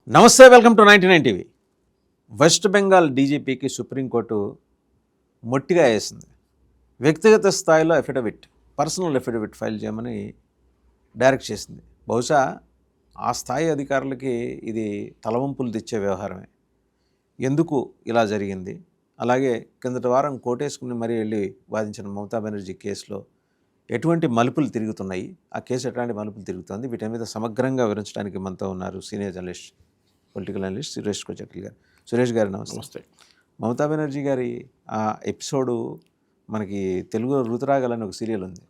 నమస్తే, welcome to 99 TV. West Bengal డీజీపీకి supreme court మొట్టిగా వేసింది. వ్యక్తిగత స్థాయిలో పర్సనల్ ఎఫిడవిట్ ఫైల్ చేయమని డైరెక్ట్ చేసింది. బహుశా ఆ స్థాయి అధికారులకి ఇది తలవంపులు తెచ్చే వ్యవహారమే. ఎందుకు ఇలా జరిగింది? అలాగే కిందటి వారం కోటేసుకుని మరీ వెళ్ళి వాదించిన మమతా బెనర్జీ కేసులో ఎటువంటి మలుపులు తిరుగుతున్నాయి, ఆ కేసు ఎట్లాంటి మలుపులు తిరుగుతుంది, వీటి మీద సమగ్రంగా వివరించడానికి మనతో ఉన్నారు senior journalist, political analyst Suresh Kochakli garu. Suresh గారు నమస్తే. మమతా బెనర్జీ గారి ఆ ఎపిసోడు మనకి తెలుగులో రుతురాగాలని ఒక సీరియల్ ఉంది,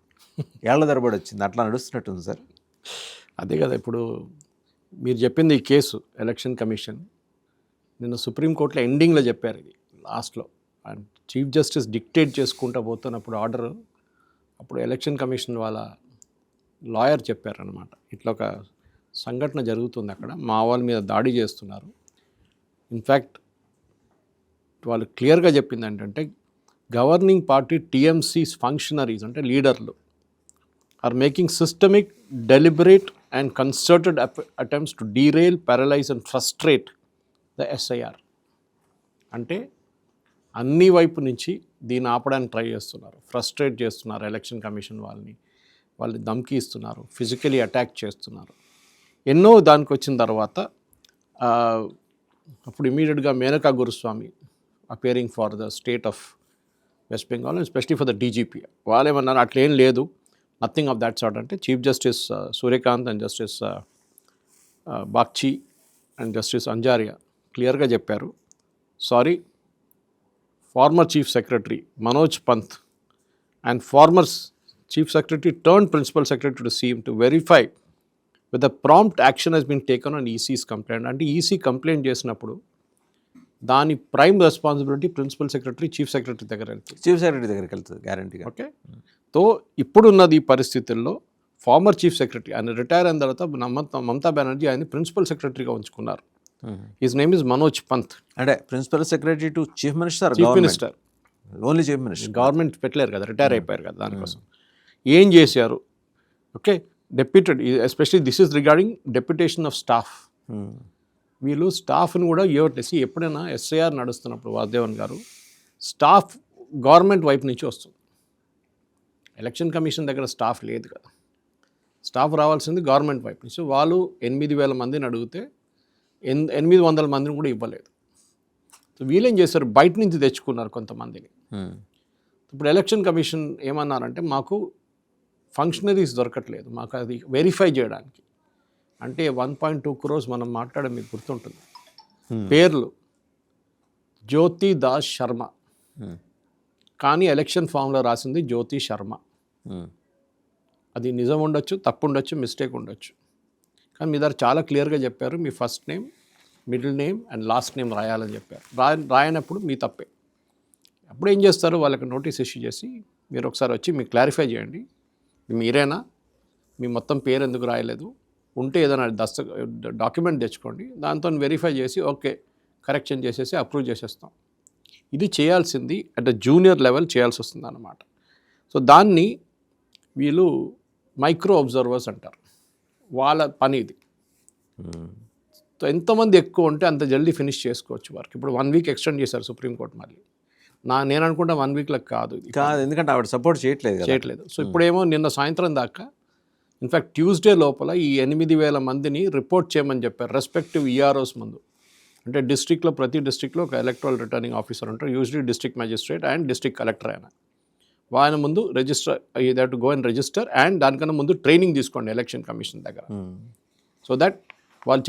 ఏళ్ల తరబడి వచ్చింది, అట్లా నడుస్తున్నట్టుంది సార్. అదే కదా ఇప్పుడు మీరు చెప్పింది. ఈ కేసు ఎలక్షన్ కమిషన్ నిన్న సుప్రీంకోర్టులో ఎండింగ్లో చెప్పారు. ఇది లాస్ట్లో అండ్ చీఫ్ జస్టిస్ డిక్టేట్ చేసుకుంటూ పోతున్నప్పుడు ఆర్డర్, అప్పుడు ఎలక్షన్ కమిషన్ వాళ్ళ లాయర్ చెప్పారనమాట, ఇట్లా ఒక సంఘటన జరుగుతుంది, అక్కడ మా వాళ్ళ మీద దాడి చేస్తున్నారు. ఇన్ఫ్యాక్ట్ వాళ్ళు క్లియర్గా చెప్పింది ఏంటంటే, గవర్నింగ్ పార్టీ టీఎంసీస్ ఫంక్షనరీస్ అంటే లీడర్లు are making systemic, deliberate and concerted attempts to derail, paralyse and frustrate the SIR. అంటే అన్ని వైపు నుంచి దీన్ని ఆపడానికి ట్రై చేస్తున్నారు, ఫ్రస్ట్రేట్ చేస్తున్నారు ఎలక్షన్ కమిషన్ వాళ్ళని ధమ్కి ఇస్తున్నారు, ఫిజికలీ అటాక్ చేస్తున్నారు. ఎన్నో దానికి వచ్చిన తర్వాత అప్పుడు ఇమీడియట్గా Menaka Guruswamy appearing for the state of west Bengal and specially for the DGP, వాళ్ళు ఏమన్నారు, అట్లేం లేదు, నథింగ్ ఆఫ్ దాట్ సార్ట్. అంటే chief justice Surya Kant and justice Bagchi and justice Anjaria క్లియర్గా చెప్పారు, sorry, former chief secretary Manoj Pant and former chief secretary turned principal secretary to CM to verify with the prompt action has been taken on EC's complaint. అంటే EC complaint చేసినప్పుడు దాని prime responsibility principal secretary, chief secretary దగ్గరికి వెళ్తుంది గ్యారంటీగా. Okay, తో ఇప్పుడున్నది ఈ పరిస్థితుల్లో ఫార్మర్ చీఫ్ సెక్రటరీ ఆయన రిటైర్ అయిన తర్వాత మమతా బెనర్జీ ఆయన ప్రిన్సిపల్ సెక్రటరీగా ఉంచుకున్నారు. His name is Manoj Pant. అంటే principal secretary to chief minister, only chief minister, government పెట్టలేరు కదా, రిటైర్ అయిపోయారు కదా, దానికోసం ఏం చేశారు. Okay, deputed, especially this is regarding deputation of staff. వీళ్ళు స్టాఫ్ని కూడా ఏవట్టేసి, ఎప్పుడైనా ఎస్ఐఆర్ నడుస్తున్నప్పుడు వాసుదేవన్ గారు, స్టాఫ్ గవర్నమెంట్ వైపు నుంచి వస్తుంది, ఎలక్షన్ కమిషన్ దగ్గర స్టాఫ్ లేదు కదా, స్టాఫ్ రావాల్సింది గవర్నమెంట్ వైపు నుంచి. వాళ్ళు 8,000 మందిని అడిగితే 800 మందిని కూడా ఇవ్వలేదు. సో వీళ్ళేం చేశారు, బయట నుంచి తెచ్చుకున్నారు కొంతమందిని. ఇప్పుడు ఎలక్షన్ కమిషన్ ఏమన్నారంటే, మాకు ఫంక్షనరీస్ దొరకట్లేదు, మాకు అది వెరిఫై చేయడానికి. అంటే 1.2 crores మనం మాట్లాడే మీకు గుర్తుంటుంది, పేర్లు జ్యోతి దాస్ శర్మ, కానీ ఎలక్షన్ ఫామ్లో రాసింది జ్యోతి శర్మ. అది నిజం ఉండొచ్చు, తప్పు ఉండొచ్చు, మిస్టేక్ ఉండొచ్చు, కానీ మీ దగ్గర చాలా క్లియర్గా చెప్పారు, మీ first name, middle name and last name రాయాలని చెప్పారు. రాయనప్పుడు మీ తప్పే. అప్పుడు ఏం చేస్తారు, వాళ్ళకి నోటీస్ ఇష్యూ చేసి, మీరు ఒకసారి వచ్చి మీకు క్లారిఫై చేయండి, మీరేనా, మీ మొత్తం పేరు ఎందుకు రాయలేదు, ఉంటే ఏదైనా డాక్యుమెంట్ తెచ్చుకోండి, దాంతో వెరిఫై చేసి ఓకే కరెక్షన్ చేసేసి అప్రూవ్ చేసేస్తాం. ఇది చేయాల్సింది అట్ జూనియర్ లెవెల్ చేయాల్సి వస్తుంది అన్నమాట. సో దాన్ని వీళ్ళు మైక్రో అబ్జర్వర్స్ అంటారు, వాళ్ళ పని ఇది. సో ఎంతమంది ఎక్కువ ఉంటే అంత జల్దీ ఫినిష్ చేసుకోవచ్చు వర్క్. ఇప్పుడు 1 week ఎక్స్టెండ్ చేశారు సుప్రీంకోర్టు. మళ్ళీ నేను అనుకుంటా 1 weekలో కాదు, ఎందుకంటే ఆవిడ సపోర్ట్ చేయట్లేదు. సో ఇప్పుడేమో నిన్న సాయంత్రం దాకా, ఇన్ఫ్యాక్ట్ ట్యూస్డే లోపల ఈ 8,000 మందిని రిపోర్ట్ చేయమని చెప్పారు రెస్పెక్టివ్ ఈఆర్ఓస్ ముందు. అంటే డిస్ట్రిక్ట్లో, ప్రతి డిస్ట్రిక్ట్లో ఒక ఎలక్ట్రల్ రిటర్నింగ్ ఆఫీసర్ ఉంటారు, usually district magistrate and district collector. ఆయన ముందు register, you have to go and register, and దానికన్నా ముందు ట్రైనింగ్ తీసుకోండి ఎలక్షన్ కమిషన్ దగ్గర. సో దట్ వాళ్ళు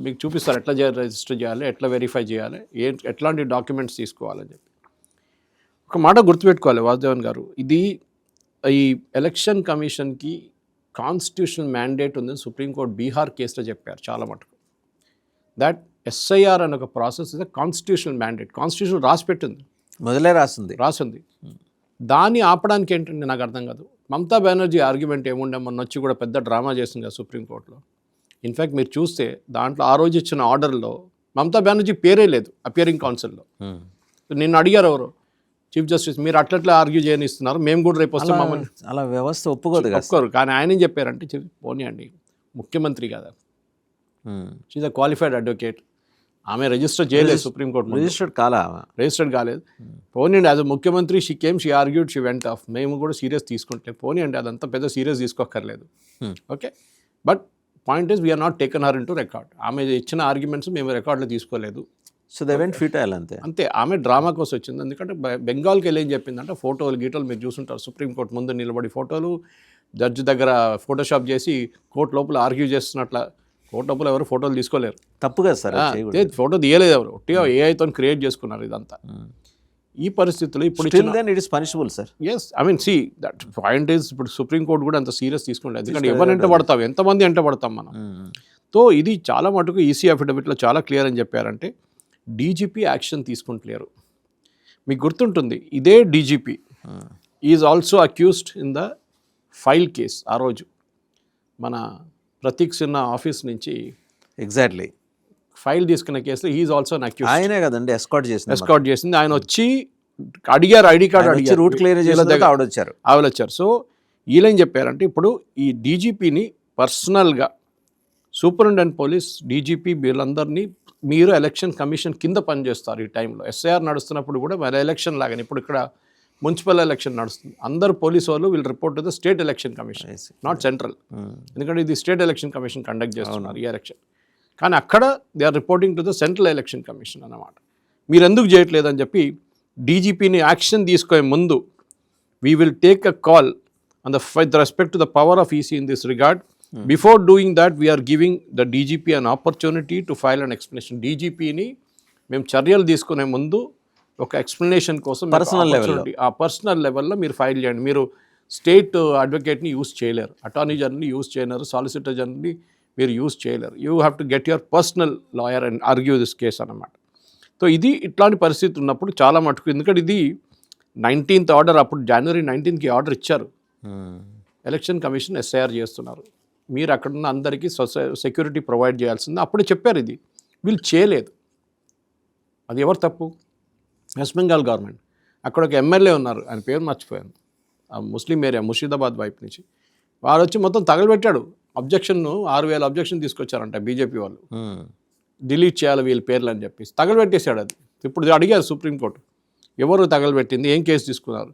మీకు చూపిస్తారు ఎట్లా రిజిస్టర్ చేయాలి, ఎట్లా వెరిఫై చేయాలి, ఎట్లాంటి డాక్యుమెంట్స్ తీసుకోవాలని చెప్పి. ఒక మాట గుర్తుపెట్టుకోవాలి వాసుదేవన్ గారు, ఇది ఈ ఎలక్షన్ కమిషన్కి కాన్స్టిట్యూషనల్ మ్యాండేట్ ఉందని సుప్రీంకోర్టు బీహార్ కేసులో చెప్పారు చాలా మటుకు. దట్ ఎస్ఐఆర్ అనే ఒక process is constitutional mandate, constitution రాసిపెట్టింది, మొదలే రాసింది. దాన్ని ఆపడానికి ఏంటంటే నాకు అర్థం కాదు. మమతా బెనర్జీ ఆర్గ్యుమెంట్ ఏముండే, మొన్న వచ్చి కూడా పెద్ద డ్రామా చేసింది కదా సుప్రీంకోర్టులో. ఇన్ఫ్యాక్ట్ మీరు చూస్తే దాంట్లో ఆ రోజు ఇచ్చిన ఆర్డర్లో మమతా బెనర్జీ పేరే లేదు అపియరింగ్ కౌన్సిల్లో. నిన్ను అడిగారు ఎవరు, చీఫ్ జస్టిస్, మీరు అట్లా ఆర్గ్యూ చేయనిస్తున్నారు, మేము కూడా రేపు వస్తాం, మమ్మల్ని అలా వ్యవస్థ ఒప్పుకోరు. కానీ ఆయన ఏం చెప్పారంటే, పోనీ అండి, ముఖ్యమంత్రి కదా, షీఈ్ అ క్వాలిఫైడ్ అడ్వకేట్. ఆమె రిజిస్టర్ చేయలేదు సుప్రీంకోర్టు, రిజిస్టర్డ్ కాలా రిజిస్టర్డ్ కాలేదు. పోనీండి, యాజ్ అ ముఖ్యమంత్రి she came, she argued, she went off. మేము కూడా సీరియస్ తీసుకుంటే పోనీయండి, అదంతా పెద్ద సీరియస్ తీసుకోక్కర్లేదు. Okay, but point is we are not taken her in to record. ఆమె ఇచ్చిన ఆర్గ్యుమెంట్స్ మేము రికార్డులో తీసుకోలేదు. సో దే వెంట్ ఫ్యూటైల్ అంతే. అంతే, ఆమె డ్రామా కోసం వచ్చింది. ఎందుకంటే బెంగాల్కి వెళ్ళి ఏం చెప్పిందంటే ఫోటోలు గీటోలు మీరు చూసుంటారు, సుప్రీంకోర్టు ముందు నిలబడి ఫోటోలు, జడ్జి దగ్గర ఫోటోషాప్ చేసి కోర్టు లోపల ఆర్గ్యూ చేస్తున్నట్ల. కోర్టు లోపల ఎవరు ఫోటోలు తీసుకోలేరు, తప్పు కదా సార్. ఫోటో తీయలేదు ఎవరు, ఒట్టిగా ఏఐతో క్రియేట్ చేసుకున్నారు ఇదంతా. ఈ పరిస్థితుల్లో ఇప్పుడు it is punishable sir. Yes, I mean see that point is, ఇప్పుడు సుప్రీంకోర్టు కూడా అంత సీరియస్ తీసుకోలేదు. ఎందుకంటే ఎవరు ఎంట పడతాం, ఎంతమంది ఎంట పడతాం మనం. సో ఇది చాలా మటుకు ఈసీ అఫిడవిట్లో చాలా క్లియర్ అని చెప్పారంటే డీజీపీ యాక్షన్ తీసుకుంటలేరు. మీకు గుర్తుంటుంది, ఇదే DGP is also accused in the file case. ఆ రోజు మన ప్రతీక్ సిన్హా ఆఫీస్ నుంచి ఎగ్జాక్ట్లీ ఫైల్ తీసుకున్న కేసులో హీఈస్ ఆల్సో అన్ అక్యూస్డ్. ఆయనే కదండి ఎస్కార్ట్ చేసింది. ఆయన వచ్చి అడిగారు, ఐడి కార్డు అడిగారు, రూట్ క్లియర్ చేసి ఆవిడ వచ్చారు. సో వీళ్ళేం చెప్పారంటే ఇప్పుడు ఈ డీజీపీని పర్సనల్గా సూపరింటెండెంట్ పోలీస్, డీజీపీ వీళ్ళందరినీ మీరు ఎలక్షన్ కమిషన్ కింద పనిచేస్తారు. ఈ టైంలో ఎస్ఐఆర్ నడుస్తున్నప్పుడు కూడా మన ఎలక్షన్ లాగానే ఇప్పుడు ఇక్కడ మున్సిపల్ ఎలక్షన్ నడుస్తుంది. అందరు పోలీసు వాళ్ళు వీళ్ళు report to the state election commission, not central. ఎందుకంటే ఇది స్టేట్ ఎలక్షన్ కమిషన్ కండక్ట్ చేస్తున్నారు ఈ ఎలక్షన్. కానీ అక్కడ they are reporting to the central election commission అన్నమాట. మీరు ఎందుకు చేయట్లేదని చెప్పి డీజీపీని యాక్షన్ తీసుకునే ముందు we will take a call on the with respect to the power of EC in this regard. Before doing that we are giving the DGP an opportunity to file an explanation. డీజీపీని మేము చర్యలు తీసుకునే ముందు ఒక explanation కోసం ఆ personal లెవెల్లో మీరు ఫైల్ చేయండి. మీరు స్టేట్ అడ్వకేట్ని యూజ్ చేయలేరు, అటార్నీ జనరల్ని యూజ్ చేయలేరు, సాలిసిటర్ జనరల్ని మీరు యూజ్ చేయలేరు. You have to get your personal lawyer and argue this case అన్నమాట. సో ఇది ఇట్లాంటి పరిస్థితి ఉన్నప్పుడు చాలా మటుకు, ఎందుకంటే ఇది 19th ఆర్డర్, అప్పుడు January 19th ఆర్డర్ ఇచ్చారు. ఎలక్షన్ కమిషన్ ఎస్ఐఆర్ చేస్తున్నారు, మీరు అక్కడున్న అందరికీ సెక్యూరిటీ ప్రొవైడ్ చేయాల్సింది అప్పుడే చెప్పారు. ఇది వీళ్ళు చేయలేదు. అది ఎవరు తప్పు? West Bengal government. అక్కడ ఒక ఎమ్మెల్యే ఉన్నారు, ఆయన పేరు మర్చిపోయాను, ఆ ముస్లిం ఏరియా ముర్షిదాబాద్ వైపు నుంచి. వాడు వచ్చి మొత్తం తగలబెట్టాడు. అబ్జెక్షన్ను 6,000 అబ్జెక్షన్ తీసుకొచ్చారంట బీజేపీ వాళ్ళు, డిలీట్ చేయాలి వీళ్ళ పేర్లు అని చెప్పేసి తగలబెట్టేశాడు. అది ఇప్పుడు అడిగారు సుప్రీంకోర్టు, ఎవరు తగలబెట్టింది, ఏం కేసు తీసుకున్నారు.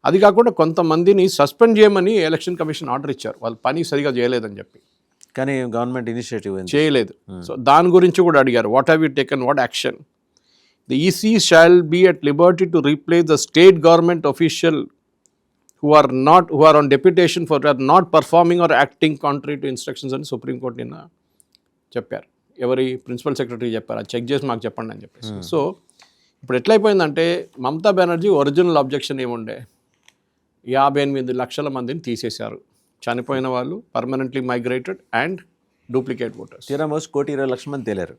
అది కాకుండా కొంతమందిని సస్పెండ్ చేయమని ఎలక్షన్ కమిషన్ ఆర్డర్ ఇచ్చారు, వాళ్ళు పని సరిగా చేయలేదని చెప్పి. కానీ గవర్నమెంట్ ఇనిషియేటివ్ చేయలేదు. సో దాని గురించి కూడా అడిగారు, what have you taken, what action. The EC shall be at liberty to replace the state government official who are on deputation for not performing or acting contrary to instructions అని supreme court నిన్న చెప్పారు. ఎవరి principal secretary చెప్పారు, అది check చేసి మాకు చెప్పండి అని చెప్పేసి. సో ఇప్పుడు ఎట్లయిపోయిందంటే మమతా బెనర్జీ ఒరిజినల్ అబ్జెక్షన్ ఏముండే, 58 లక్షల మందిని తీసేశారు, చనిపోయిన వాళ్ళు, permanently migrated and duplicate voters. 1,20,00,000 మంది తేలారు.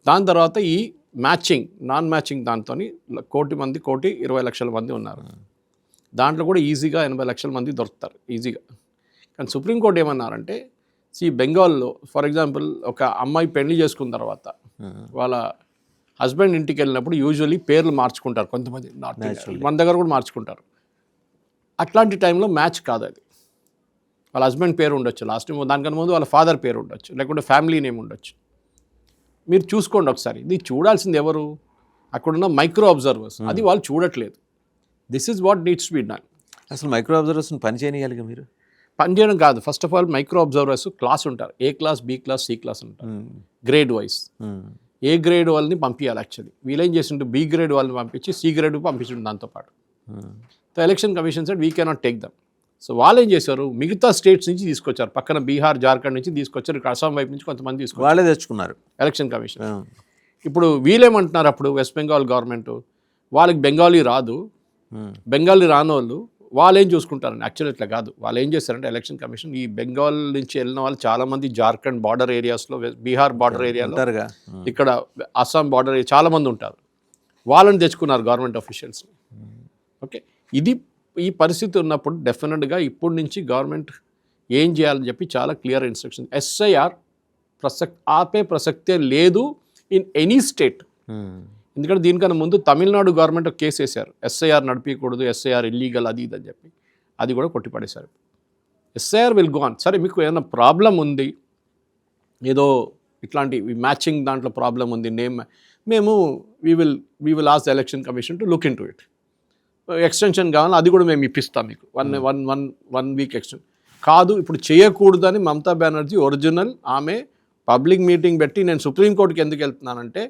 దాని తర్వాత ఈ మ్యాచింగ్, నాన్ మ్యాచింగ్ దాంతో 1,20,00,000 మంది ఉన్నారు. దాంట్లో కూడా ఈజీగా 80 లక్షల మంది దొరుకుతారు ఈజీగా. కానీ సుప్రీంకోర్టు ఏమన్నారంటే, బెంగాల్లో ఫర్ ఎగ్జాంపుల్ ఒక అమ్మాయి పెళ్లి చేసుకున్న తర్వాత వాళ్ళ హస్బెండ్ ఇంటికి వెళ్ళినప్పుడు యూజువల్లీ పేర్లు మార్చుకుంటారు కొంతమంది, మన దగ్గర కూడా మార్చుకుంటారు. అట్లాంటి టైంలో మ్యాచ్ కాదు అది. వాళ్ళ హస్బెండ్ పేరు ఉండొచ్చు, లాస్ట్ టైం దానికన్నా ముందు వాళ్ళ ఫాదర్ పేరు ఉండొచ్చు, లేకుంటే ఫ్యామిలీ నేమ్ ఉండొచ్చు. మీరు చూసుకోండి ఒకసారి. ఇది చూడాల్సింది ఎవరు? అక్కడున్న మైక్రో అబ్జర్వర్స్. అది వాళ్ళు చూడట్లేదు. This is what needs to be done. అసలు మైక్రో అబ్జర్వర్స్ని పని చేయగలిగా మీరు? పని చేయడం కాదు, first of all micro observers class ఉంటారు, A class, B class, C class ఉంటారు, గ్రేడ్ వైజ్. ఏ గ్రేడ్ వాళ్ళని పంపించాలి. యాక్చువల్లీ వీళ్ళేం చేసిండు, బి గ్రేడ్ వాళ్ళని పంపించి సి గ్రేడ్ పంపించిండు దాంతోపాటు. So election commission said we cannot take them. So వాళ్ళు ఏం చేశారు, మిగతా స్టేట్స్ నుంచి తీసుకొచ్చారు, పక్కన బీహార్, జార్ఖండ్ నుంచి తీసుకొచ్చారు, ఇక్కడ అస్సాం వైపు నుంచి కొంతమంది తీసుకొచ్చారు, వాళ్ళే తెచ్చుకున్నారు ఎలక్షన్ కమిషన్. ఇప్పుడు వీళ్ళేమంటున్నారు, అప్పుడు వెస్ట్ బెంగాల్ గవర్నమెంట్ వాళ్ళకి బెంగాలీ రాదు, బెంగాలీ రాని వాళ్ళు ఏం చూసుకుంటారండి. యాక్చువల్లీ ఇట్లా కాదు, వాళ్ళు ఏం చేస్తారంటే ఎలక్షన్ కమిషన్ ఈ బెంగాల్ నుంచి వెళ్ళిన వాళ్ళు చాలామంది జార్ఖండ్ బార్డర్ ఏరియాస్లో, బీహార్ బార్డర్ ఏరియాలో, ఇక్కడ అస్సాం బార్డర్ ఏరియా చాలామంది ఉంటారు, వాళ్ళని తెచ్చుకున్నారు గవర్నమెంట్ ఆఫీషియల్స్ని. ఓకే, ఇది ఈ పరిస్థితి ఉన్నప్పుడు డెఫినెట్గా ఇప్పటి నుంచి గవర్నమెంట్ ఏం చేయాలని చెప్పి చాలా క్లియర్ ఇన్స్ట్రక్షన్. ఎస్ఐఆర్ ఆపే ప్రసక్తే లేదు ఇన్ ఎనీ స్టేట్. ఎందుకంటే దీనికన్నా ముందు తమిళనాడు గవర్నమెంట్ ఒక కేసు వేశారు, ఎస్ఐఆర్ నడిపించకూడదు, ఎస్ఐఆర్ ఇల్లీగల్ అది ఇది అని చెప్పి, అది కూడా కొట్టిపడేశారు. SIR will go on. సరే మీకు ఏమైనా ప్రాబ్లం ఉంది, ఏదో ఇట్లాంటి మ్యాచింగ్ దాంట్లో ప్రాబ్లం ఉంది నేమ్, మేము we will ask the election commission to look in to it. Extension కావాలి, అది కూడా మేము ఇప్పిస్తాం మీకు, వన్ వీక్ ఎక్స్టెన్షన్. కాదు ఇప్పుడు చేయకూడదని మమతా బెనర్జీ ఒరిజినల్ ఆమె పబ్లిక్ మీటింగ్ పెట్టి నేను సుప్రీంకోర్టుకి ఎందుకు వెళ్తున్నానంటే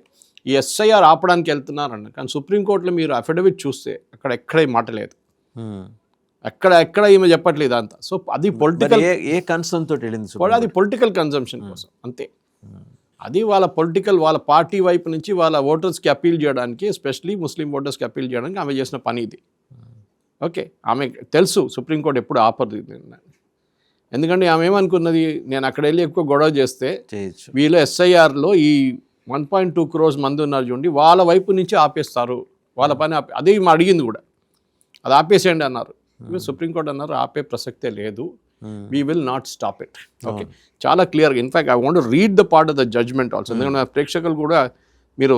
ఈ ఎస్ఐఆర్ ఆపడానికి వెళ్తున్నారన్న. కానీ సుప్రీంకోర్టులో మీరు అఫిడవిట్ చూస్తే అక్కడ ఎక్కడ మాట లేదు, ఎక్కడ ఈమె చెప్పట్లేదు అంతా. సో అది పొలిటికల్, ఏ కన్సర్న్ తోటి వెళ్ళింది? అది పొలిటికల్ కన్జంప్షన్ కోసం అంతే. అది వాళ్ళ పొలిటికల్, వాళ్ళ పార్టీ వైపు నుంచి వాళ్ళ ఓటర్స్కి అప్పీల్ చేయడానికి, ఎస్పెషలీ ముస్లిం ఓటర్స్కి అప్పీల్ చేయడానికి ఆమె చేసిన పని ఇది. ఓకే, ఆమె తెలుసు సుప్రీంకోర్టు ఎప్పుడు ఆపదు, ఎందుకంటే ఆమె ఏమనుకున్నది, నేను అక్కడ వెళ్ళి ఎక్కువ గొడవ చేస్తే వీళ్ళు ఎస్ఐఆర్లో ఈ 1.2 crores మంది ఉన్నారు చూడండి, వాళ్ళ వైపు నుంచి ఆపేస్తారు, వాళ్ళ పని అదే మా అడిగింది కూడా, అది ఆపేసేయండి అన్నారు. సుప్రీంకోర్టు అన్నారు ఆపే ప్రసక్తే లేదు, we will not stop it. Okay, చాలా క్లియర్గా. In fact I want read the part of the judgment also, ఎందుకంటే ప్రేక్షకులు కూడా మీరు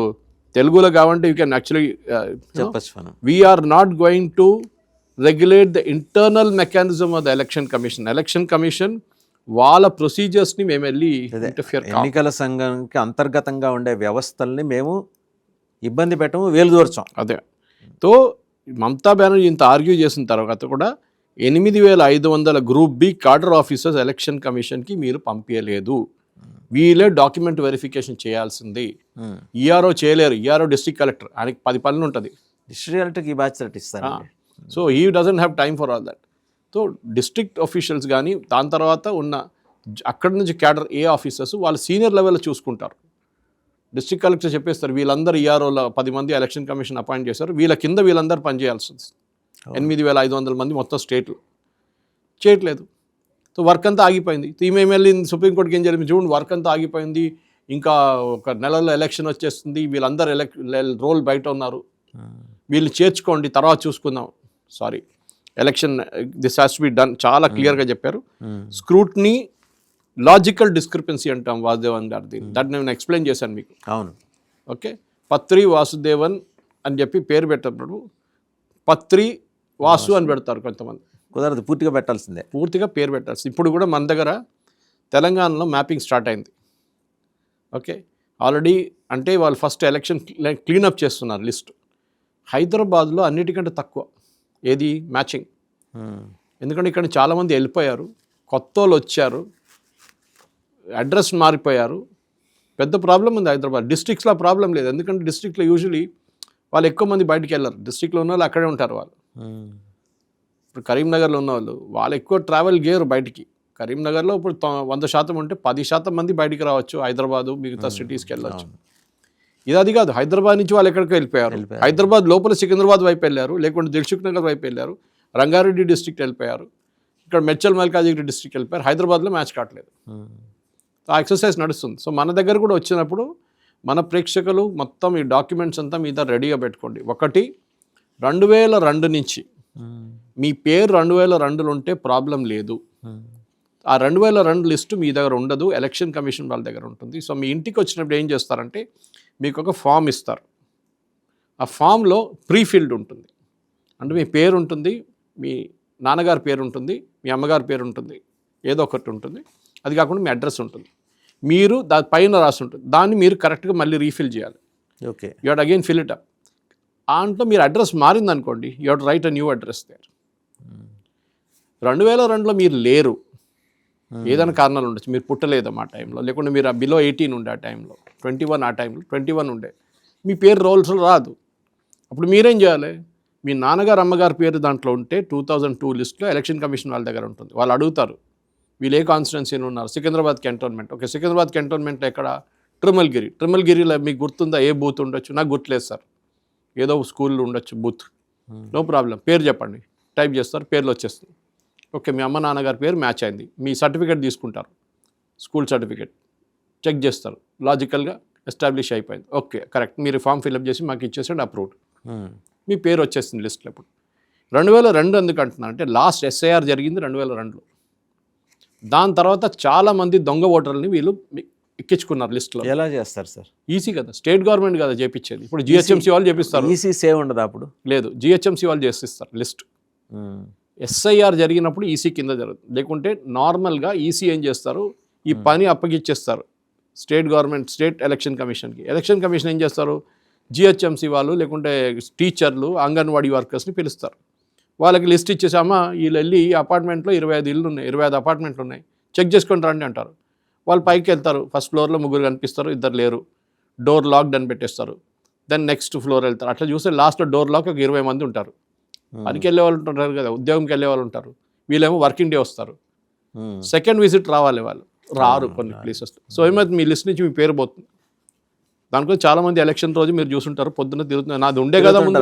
తెలుగులో కావాలంటే యూ కెన్ యాక్చువల్లీ చెప్పచ్చు. We are not going to regulate the internal mechanism of the election commission. Election commission వాళ్ళ ప్రొసీజర్స్ని మేము వెళ్ళి ఇంటర్ఫియర్, ఎన్నికల సంఘానికి అంతర్గతంగా ఉండే వ్యవస్థల్ని మేము ఇబ్బంది పెట్టము, వేలుదూర్చాం. అదే తో మమతా బెనర్జీ ఇంత ఆర్గ్యూ చేసిన తర్వాత కూడా 8,500 group B cadre officers election కమిషన్కి మీరు పంపించలేదు, వీళ్ళే డాక్యుమెంట్ వెరిఫికేషన్ చేయాల్సింది. ఈఆర్ఓ చేయలేరు, ఈఆర్ఓ డిస్ట్రిక్ట్ కలెక్టర్, ఆయనకి 10 పనులు ఉంటుంది, డిస్ట్రిక్ట్ కలెక్టర్కి ఈ బాధ్యత ఇస్తారు. So he doesn't have time for all that. So district officials కానీ దాని తర్వాత ఉన్న అక్కడి నుంచి క్యాడర్ ఏ ఆఫీసర్స్ వాళ్ళు సీనియర్ లెవెల్లో చూసుకుంటారు. డిస్ట్రిక్ట్ కలెక్టర్ చెప్పేస్తారు వీళ్ళందరూ ఈఆర్ఓలో 10 మంది ఎలక్షన్ కమిషన్ అపాయింట్ చేశారు, వీళ్ళ కింద వీళ్ళందరూ పనిచేయాల్సి వస్తుంది. 8,500 మంది మొత్తం స్టేట్లు చేయట్లేదు. సో వర్క్ అంతా ఆగిపోయింది. ఈమె వెళ్ళింది సుప్రీంకోర్టుకి, ఏం జరిగింది చూడండి, వర్క్ అంతా ఆగిపోయింది, ఇంకా ఒక నెలలో ఎలక్షన్ వచ్చేస్తుంది, వీళ్ళందరూ రోల్ బయట ఉన్నారు, వీళ్ళు చేర్చుకోండి తర్వాత చూసుకుందాం. Sorry, election this has to be done, చాలా క్లియర్గా చెప్పారు. స్క్రూట్నీ, లాజికల్ డిస్క్రిపెన్సీ అంటాం వాసుదేవన్ గారిది, దాన్ని నేను ఎక్స్ప్లెయిన్ చేశాను మీకు. అవును, ఓకే, పత్రి వాసుదేవన్ అని చెప్పి పేరు పెట్టినప్పుడు పత్రి వాసు అని పెడతారు కొంతమంది, కుదరదు, పూర్తిగా పెట్టాల్సిందే, పూర్తిగా పేరు పెట్టాల్సింది. ఇప్పుడు కూడా మన దగ్గర తెలంగాణలో మ్యాపింగ్ స్టార్ట్ అయింది. ఓకే, ఆల్రెడీ అంటే వాళ్ళు ఫస్ట్ ఎలక్షన్ క్లీనప్ చేస్తున్నారు లిస్ట్. హైదరాబాద్లో అన్నిటికంటే తక్కువ ఏది మ్యాచింగ్, ఎందుకంటే ఇక్కడ చాలామంది వెళ్ళిపోయారు, కొత్త వాళ్ళు వచ్చారు, అడ్రస్ మారిపోయారు, పెద్ద ప్రాబ్లం ఉంది హైదరాబాద్. డిస్ట్రిక్ట్స్లో ప్రాబ్లం లేదు, ఎందుకంటే డిస్ట్రిక్ట్లో యూజువలీ వాళ్ళు ఎక్కువ మంది బయటికి వెళ్ళరు, డిస్ట్రిక్ట్లో ఉన్న వాళ్ళు అక్కడే ఉంటారు. వాళ్ళు ఇప్పుడు కరీంనగర్లో ఉన్న వాళ్ళు ఎక్కువ ట్రావెల్ చేయరు బయటికి. కరీంనగర్లో ఇప్పుడు 100% ఉంటే 10% మంది బయటికి రావచ్చు, హైదరాబాదు మిగతా సిటీస్కి వెళ్ళచ్చు. ఇది అది కాదు, హైదరాబాద్ నుంచి వాళ్ళు ఎక్కడికి వెళ్ళిపోయారు, హైదరాబాద్ లోపల సికింద్రాబాద్ వైపు వెళ్ళారు, లేకుంటే దిల్సుఖ్ నగర్ వైపు వెళ్ళారు, రంగారెడ్డి డిస్ట్రిక్ట్ వెళ్ళిపోయారు, ఇక్కడ మెడ్చల్ మల్కాజిగిరి డిస్ట్రిక్ట్ వెళ్ళిపోయారు, హైదరాబాద్లో మ్యాచ్ కావట్లేదు. ఆ ఎక్సర్సైజ్ నడుస్తుంది. సో మన దగ్గర కూడా వచ్చినప్పుడు మన ప్రేక్షకులు మొత్తం ఈ డాక్యుమెంట్స్ అంతా మీద రెడీగా పెట్టుకోండి. ఒకటి, 2002 నుంచి మీ పేరు 2002లో ఉంటే ప్రాబ్లం లేదు, ఆ 2002 లిస్టు మీ దగ్గర ఉండదు, ఎలక్షన్ కమిషన్ వాళ్ళ దగ్గర ఉంటుంది. సో మీ ఇంటికి వచ్చినప్పుడు ఏం చేస్తారంటే మీకు ఒక ఫామ్ ఇస్తారు, ఆ ఫామ్లో ప్రీఫిల్డ్ ఉంటుంది, అంటే మీ పేరు ఉంటుంది, మీ నాన్నగారి పేరు ఉంటుంది, మీ అమ్మగారి పేరు ఉంటుంది, ఏదో ఒకటి ఉంటుంది, అది కాకుండా మీ అడ్రస్ ఉంటుంది, మీరు దాని పైన రాసి ఉంటుంది, దాన్ని మీరు కరెక్ట్గా మళ్ళీ రీఫిల్ చేయాలి. Okay, you had again fill it up. దాంట్లో మీరు అడ్రస్ మారిందనుకోండి, you had write a new address there. 2002లో మీరు లేరు, ఏదైనా కారణాలు ఉండొచ్చు, మీరు పుట్టలేదు ఆ టైంలో, లేకుంటే మీరు బిలో 18 ఉండే ఆ టైంలో, 21 ఆ టైంలో 21 ఉండే, మీ పేరు రోల్స్లో రాదు. అప్పుడు మీరేం చేయాలి, మీ నాన్నగారు అమ్మగారి పేరు దాంట్లో ఉంటే 2002 లిస్ట్లో ఎలక్షన్ కమిషన్ వాళ్ళ దగ్గర ఉంటుంది. వాళ్ళు అడుగుతారు వీళ్ళు ఏ కాన్స్టిట్యున్సీలో ఉన్నారు, Secunderabad cantonment. Okay, Secunderabad cantonment ఎక్కడ, ట్రిమల్గిరిలో మీకు గుర్తుందా, ఏ బూత్ ఉండొచ్చు, నాకు గుర్తులేదు సార్, ఏదో స్కూల్లో ఉండొచ్చు బూత్, నో ప్రాబ్లం, పేరు చెప్పండి, టైప్ చేస్తారు, పేర్లు వచ్చేస్తుంది. ఓకే, మీ అమ్మ నాన్నగారి పేరు మ్యాచ్ అయింది, మీ సర్టిఫికేట్ తీసుకుంటారు, స్కూల్ సర్టిఫికేట్ చెక్ చేస్తారు, లాజికల్గా ఎస్టాబ్లిష్ అయిపోయింది. ఓకే, కరెక్ట్, మీరు ఫామ్ ఫిల్అప్ చేసి మాకు ఇచ్చేసండి, అప్రూవ్డ్, మీ పేరు వచ్చేస్తుంది లిస్ట్లో. ఇప్పుడు 2002 ఎందుకు అంటున్నాను అంటే లాస్ట్ ఎస్ఐఆర్ జరిగింది 2002లో. దాని తర్వాత చాలామంది దొంగ ఓటర్లని వీళ్ళు ఎక్కించుకున్నారు లిస్ట్లో. ఎలా చేస్తారు సార్? ఈసీ కదా, స్టేట్ గవర్నమెంట్ కదా చేపించేది. ఇప్పుడు జిహెచ్ఎంసీ వాళ్ళు చేపిస్తారు, ఈసీ సేవ్ ఉండదు అప్పుడు, లేదు జిహెచ్ఎంసీ వాళ్ళు చేసిస్తారు లిస్ట్. ఎస్ఐఆర్ జరిగినప్పుడు ఈసీ కింద జరుగుతుంది, లేకుంటే నార్మల్గా ఈసీ ఏం చేస్తారు, ఈ పని అప్పగిచ్చేస్తారు స్టేట్ గవర్నమెంట్ స్టేట్ ఎలక్షన్ కమిషన్కి. ఎలక్షన్ కమిషన్ ఏం చేస్తారు, జిహెచ్ఎంసీ వాళ్ళు లేకుంటే టీచర్లు, అంగన్వాడీ వర్కర్స్ని పిలుస్తారు. వాళ్ళకి లిస్ట్ ఇచ్చేసి, అమ్మ వీళ్ళు వెళ్ళి ఈ అపార్ట్మెంట్లో 25 ఇళ్ళు ఉన్నాయి, 25 అపార్ట్మెంట్లు ఉన్నాయి, చెక్ చేసుకొని రండి అంటారు. వాళ్ళు పైకి వెళ్తారు, ఫస్ట్ ఫ్లోర్లో 3 కనిపిస్తారు, 2 లేరు, డోర్ లాక్డ్ అని పెట్టేస్తారు. దెన్ నెక్స్ట్ ఫ్లోర్ వెళ్తారు. అట్లా చూస్తే లాస్ట్లో డోర్ లాక్ ఒక 20 మంది ఉంటారు. పనికి వెళ్ళే వాళ్ళు ఉంటారు కదా, ఉద్యోగంకి వెళ్ళే వాళ్ళు ఉంటారు, వీళ్ళేమో వర్కింగ్ డే వస్తారు. సెకండ్ విజిట్ రావాలి, వాళ్ళు రారు కొన్ని ప్లేసెస్లో. సో ఏమైతే మీ లిస్ట్ నుంచి మీ పేరు పోతుంది. దానికోసం చాలామంది ఎలక్షన్ రోజు మీరు చూసుంటారు, పొద్దున్న తిరుగుతున్నారు, నాది ఉండే కదా ముందు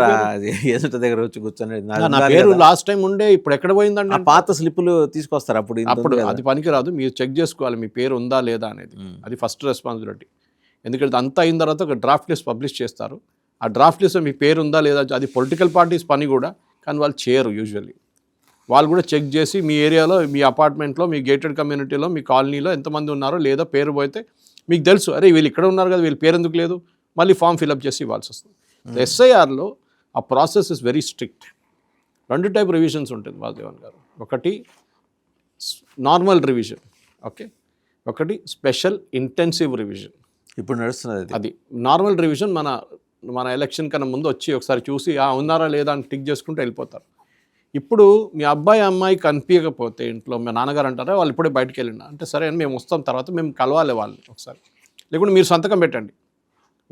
ఎదుట దగ్గర వచ్చి కూర్చొని నా పేరు లాస్ట్ టైం ఉండే, ఇప్పుడు ఎక్కడ పోయిందండి. ఆ పాత స్లిప్పులు తీసుకొస్తారు, అప్పుడు అది పనికిరాదు, మీరు చెక్ చేసుకోవాలి మీ పేరు ఉందా లేదా అనేది. అది ఫస్ట్ రెస్పాన్సిబిలిటీ. ఎందుకంటే అంతా అయిన తర్వాత ఒక డ్రాఫ్ట్ లిస్ట్ పబ్లిష్ చేస్తారు. ఆ డ్రాఫ్ట్ లిస్ట్లో మీ పేరు ఉందా లేదా, అది పొలిటికల్ పార్టీస్ పని కూడా, కానీ వాళ్ళు చేయరు యూజువల్లీ. వాళ్ళు కూడా చెక్ చేసి మీ ఏరియాలో, మీ అపార్ట్మెంట్లో, మీ గేటెడ్ కమ్యూనిటీలో, మీ కాలనీలో ఎంతమంది ఉన్నారో, లేదా పేరు పోతే మీకు తెలుసు, అరే వీళ్ళు ఇక్కడ ఉన్నారు కదా, వీళ్ళ పేరు ఎందుకు లేదు, మళ్ళీ ఫామ్ ఫిలప్ చేసి ఇవ్వాల్సి వస్తుంది. ఎస్ఐఆర్లో ఆ process is very strict. 2 type revisions ఉంటుంది వాసుదేవన్ గారు. ఒకటి నార్మల్ రివిజన్, ఓకే, ఒకటి స్పెషల్ ఇంటెన్సివ్ రివిజన్. ఇప్పుడు నడుస్తున్నది అది నార్మల్ రివిజన్ మన ఎలక్షన్ కన్నా ముందు వచ్చి ఒకసారి చూసి ఉన్నారా లేదా అని టిక్ చేసుకుంటూ వెళ్ళిపోతారు. ఇప్పుడు మీ అబ్బాయి అమ్మాయి కనిపించకపోతే ఇంట్లో మీ నాన్నగారు అంటారా వాళ్ళు ఇప్పుడే బయటకు వెళ్ళినా అంటే, సరే అని మేము వస్తాం, తర్వాత మేము కలవాలి వాళ్ళని ఒకసారి, లేకుంటే మీరు సంతకం పెట్టండి,